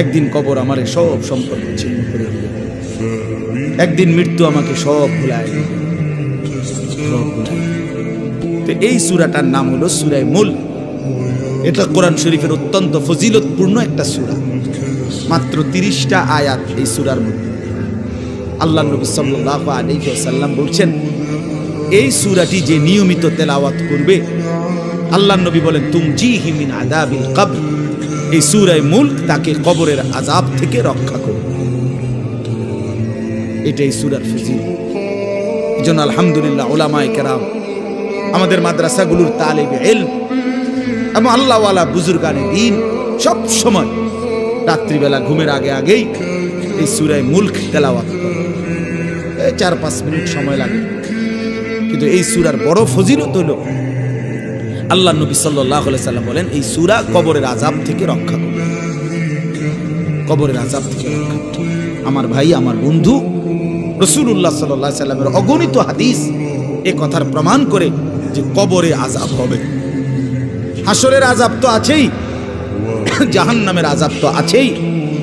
একদিন কবর আমারে সব সম্পর্ক ছিন্ন করে দিবে, একদিন মৃত্যু আমাকে সব ভুলায় দিবে। তো এই সূরাটার নাম হলো সূরা মুলক। এটা কোরআন শরীফের অত্যন্ত ফজিলতপূর্ণ একটা সূরা। মাত্র 30টা আয়াত এই সূরার মধ্যে। আল্লাহ নবী সাল্লাল্লাহু আলাইহি ওয়াসাল্লাম বলছেন, এই সূরাটি যে নিয়মিত তেলাওয়াত করবে, আল্লাহ নবী বলেন, তুমজিহি মিন আযাবিল কবর, এই সূরা মুলক তাকে কবরের আযাব থেকে রক্ষা করবে। এটাই সূরার ফজিলত। এজন্য আলহামদুলিল্লাহ উলামায়ে কেরাম, আমাদের মাদ্রাসাগুলোর তালিবে ইলম এবং আল্লাহওয়ালা বুজুর্গানে দ্বীন সব সময় রাত্রিবেলা ঘুমের আগেই এই সূরা মুলক তেলাওয়াত করে। 4-5 মিনিট সময় লাগে, কিন্তু এই সূরার বড় ফজিলত হলো আল্লাহ নবী সাল্লাল্লাহু আলাইহি সাল্লাম বলেন, এই সূরা কবরের আযাব থেকে রক্ষা করবে। কবরের আযাব থেকে রক্ষা। আমার ভাই, আমার বন্ধু, রাসূলুল্লাহ সাল্লাল্লাহু আলাইহি সাল্লামের অগণিত হাদিস এই কথার প্রমাণ করে যে কবরে আযাব হবে। হাসরের আযাব তো আছেই, জাহান্নামের আযাব তো আছেই,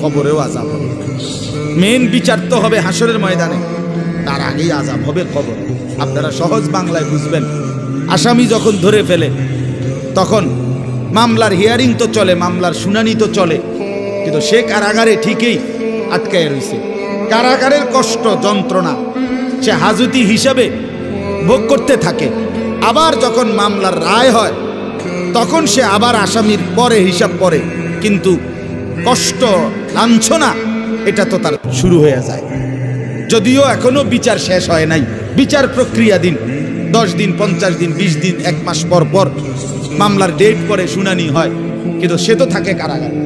কবরেও আযাব হবে। মেন বিচার তো হবে হাসরের ময়দানে, তার আগেই আযাব হবে কবরে। আপনারা সহজ বাংলায় বুঝবেন। আসামি যখন ধরে ফেলে, তখন মামলার হিয়ারিং তো চলে, মামলার শুনানি তো চলে, কিন্তু সে কারাগারে ঠিকই আটকায় রয়েছে। কারাগারের কষ্ট যন্ত্রণা সে হাজতি হিসাবে ভোগ করতে থাকে। আবার যখন মামলার রায় হয়, তখন সে আবার আসামির পরে হিসাব পড়ে, কিন্তু কষ্ট লাঞ্ছনা এটা তো তার শুরু হয়ে যায়। যদিও এখনো বিচার শেষ হয় নাই, বিচার প্রক্রিয়াধীন। 10 দিন, 50 দিন, 20 দিন, 1 মাস পর পর মামলার ডেট পরে শুনানি হয়, কিন্তু সে তো থাকে কারাগারে,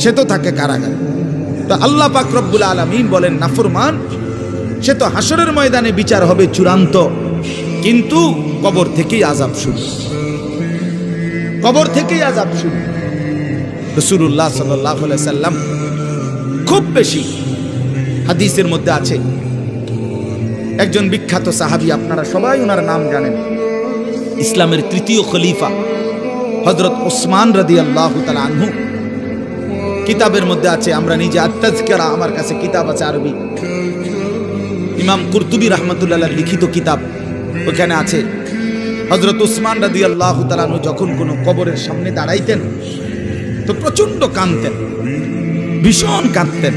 সে তো থাকে কারাগারে। তো আল্লাহ পাক রব্বুল আলামিন বলেন, নাফরমান সে তো হাসরের ময়দানে বিচার হবে চূড়ান্ত, কিন্তু কবর থেকেই আযাব শুরু, কবর থেকেই আযাব শুরু। রাসূলুল্লাহ সাল্লাল্লাহু আলাইহি সাল্লাম খুব বেশি হাদিসের মধ্যে আছে, একজন বিখ্যাত সাহাবী, আপনারা সবাই ওনার নাম জানেন, ইসলামের 3য় খলিফা হযরত ওসমান রাদিয়াল্লাহু তাআলা আনহু। কিতাবের মধ্যে আছে, আমরা নিজে আত-তাযকিরা, আমার কাছে কিতাব আছে আরবি, ইমাম কুরতুবী রাহমাতুল্লাহ আলাইহি লিখিত কিতাব, ওখানে আছে হযরত ওসমান রাদিয়াল্লাহু তাআলা আনহু যখন কোনো কবরের সামনে দাঁড়াইতেন তো প্রচন্ড কাঁদতেন, ভীষণ কাঁদতেন।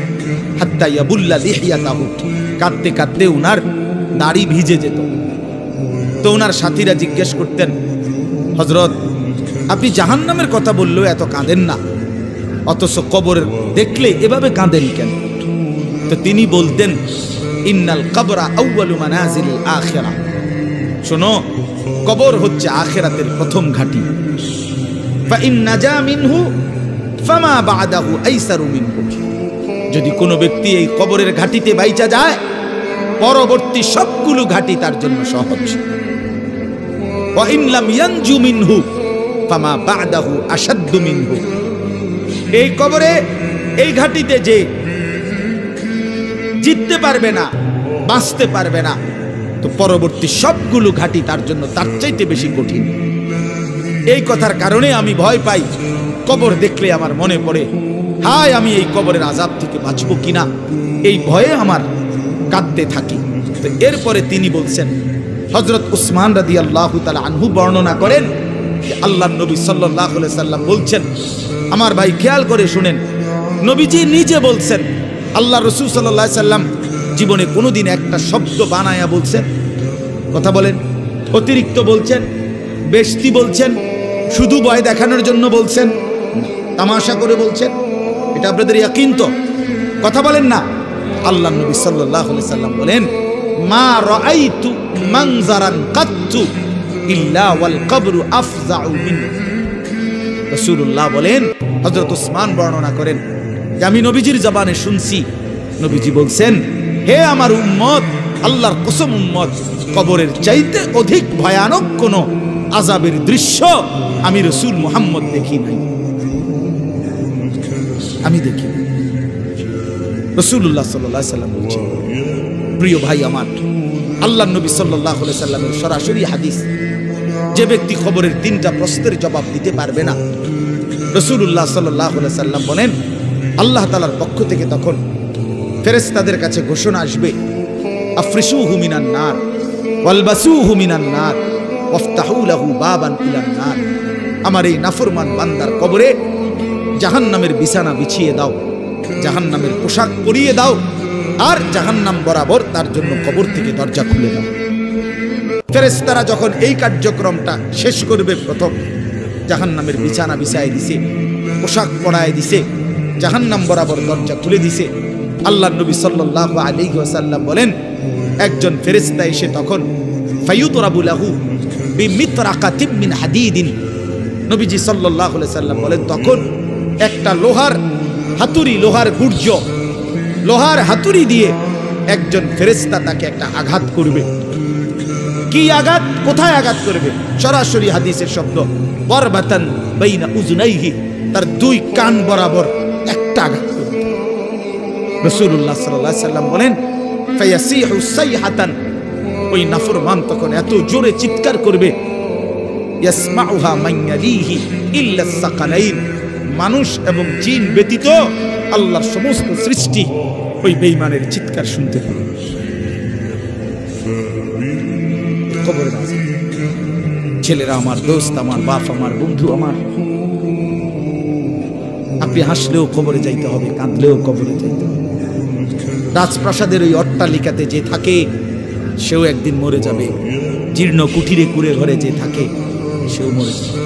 হাত্তা ইয়াবুল্লা লিহিয়াতাহু, কাঁদতে কাঁদতে উনার দাড়ি ভিজে যেত। তো উনার সাথীরা জিজ্ঞেস করতেন, হযরত আপনি জাহান্নামের কথা বললেও এত কাঁদেন না, অথচ কবর দেখলে এভাবে কাঁদেন কেন? তো তিনি বলতেন, ইন্নাল কবরা আউয়ালু মানাজিলিল আখিরাহ, শোনো, কবর হচ্ছে আখিরাতের প্রথম ঘাঁটি। ফা ইন নাজা মিনহু ফামা বা'দাহু আইসারু মিনহু, যদি কোনো ব্যক্তি এই কবরের ঘাটিতে বাইচা যায়, পরবর্তী সবগুলো ঘাটি তার জন্য সহজ। ওয়া ইন লাম ইয়ানজু মিনহু ফামা বা'দাহু আশাদ্দু মিনহু, এই কবরে এই ঘাটিতে যে জিততে পারবে না, বাঁচতে পারবে না, তো পরবর্তী সবগুলো ঘাটি তার জন্য তার চাইতে বেশি কঠিন। এই কথার কারণে আমি ভয় পাই, কবর দেখলে আমার মনে পড়ে, হায় আমি এই কবরের আযাব থেকে বাঁচবো কিনা, এই ভয়ে আমার কাঁদতে থাকি। তো এরপরে তিনি বলছেন, হযরত ওসমান রাদিয়াল্লাহু তাআলা আনহু বর্ণনা করেন যে আল্লাহর নবী সাল্লাল্লাহু আলাইহি সাল্লাম বলছেন, আমার ভাই খেয়াল করে শুনেন, নবীজি নিজে বলছেন, আল্লাহ রাসূল সাল্লাল্লাহু আলাইহি সাল্লাম জীবনে কোনোদিন একটা শব্দ বানায়া বলছেন? কথা বলেন। অতিরিক্ত বলছেন, বেশতি বলছেন, শুধু ভয় দেখানোর জন্য বলছেন, তামাশা করে বলছেন? এটা আপনাদের ইয়াকিন তো? কথা বলেন না। আল্লাহ নবী সাল্লাল্লাহু আলাইহি সাল্লাম বলেন, মা রাআইতু মানজারান কাত্তু ইল্লা ওয়াল কবরু আফজাউ মিনহু। রাসূলুল্লাহ বলেন, হযরত ওসমান বর্ণনা করেন যে আমি নবীজির জবানে শুনছি, নবীজি বলছেন, হে আমার উম্মত, আল্লাহর কসম উম্মত, কবরের চাইতে অধিক ভয়ানক কোন আযাবের দৃশ্য আমি রাসূল মুহাম্মদ দেখি নাই, আমি দেখি। রাসূলুল্লাহ সাল্লাল্লাহু আলাইহি সাল্লাম বলছেন, প্রিয় ভাই আমার, আল্লাহর নবী সাল্লাল্লাহু আলাইহি সাল্লামের সরাসরি হাদিস, যে ব্যক্তি কবরের 3টা প্রশ্নের জবাব দিতে পারবে না, রাসূলুল্লাহ সাল্লাল্লাহু আলাইহি সাল্লাম বলেন, আল্লাহ তাআলার পক্ষ থেকে তখন ফেরেশতাদের কাছে ঘোষণা আসবে, আফরিশুহু মিনান নার ওয়ালবাসুহু মিনান নার ওয়াফতাহু লাহু বাবান ইলান নার। আমার এই নাফরমান বান্দার কবরে জাহান্নামের বিছানা বিছিয়ে দাও, জাহান্নামের পোশাক পরিয়ে দাও, আর জাহান্নাম বরাবর তার জন্য কবর থেকে দরজা খুলে দাও। ফেরেশতারা যখন এই কার্যক্রমটা শেষ করবে, প্রথম জাহান্নামের বিছানা বিছায় দিছে, পোশাক পরায় দিছে, জাহান্নাম বরাবর দরজা খুলে দিছে, আল্লাহর নবী সাল্লাল্লাহু আলাইহি ওয়াসাল্লাম বলেন, একজন ফেরেশতা এসে তখন ফায়ুতরাবু লাহু বিমিতরাকাতিম মিন হাদিদিন, নবীজি সাল্লাল্লাহু আলাইহি সাল্লাম বলেন, তখন একটা লোহার হাতুড়ি, লোহার গুর্জ, লোহার হাতুড়ি দিয়ে একজন ফেরেশতা তাকে একটা আঘাত করবে। কি আঘাত, কোথায় আঘাত করবে? সরাসরি হাদিসের শব্দ, বরবাতান বাইনা উজুনাইহি, তার দুই কান বরাবর একটা আঘাত করবে। রাসূলুল্লাহ সাল্লাল্লাহু আলাইহি সাল্লাম বলেন, ফায়াসিহু সাইহাতান, ওই নাফরমান তখন এত জোরে চিৎকার করবে, ইয়াসমাউহা মান ইয়ালিহি ইল্লা সাকালাইন, মানুষ এবং জিন ব্যতীত আল্লাহর সমস্ত সৃষ্টি ওই বেঈমানের চিৎকার শুনতে পাবে। কবরের আযাব। ছেলেরা আমার, দোস্ত আমার, বাপ আমার, বন্ধু আমার, আপনি হাসলেও কবরে যাইতে হবে, কাঁদলেও কবরে যাইতে হবে। রাজপ্রাসাদের ওই অট্টালিকাতে যে থাকে সেও একদিন মরে যাবে, জীর্ণ কুঠিরে কুড়ে ঘরে যে থাকে সেও মরে যাবে।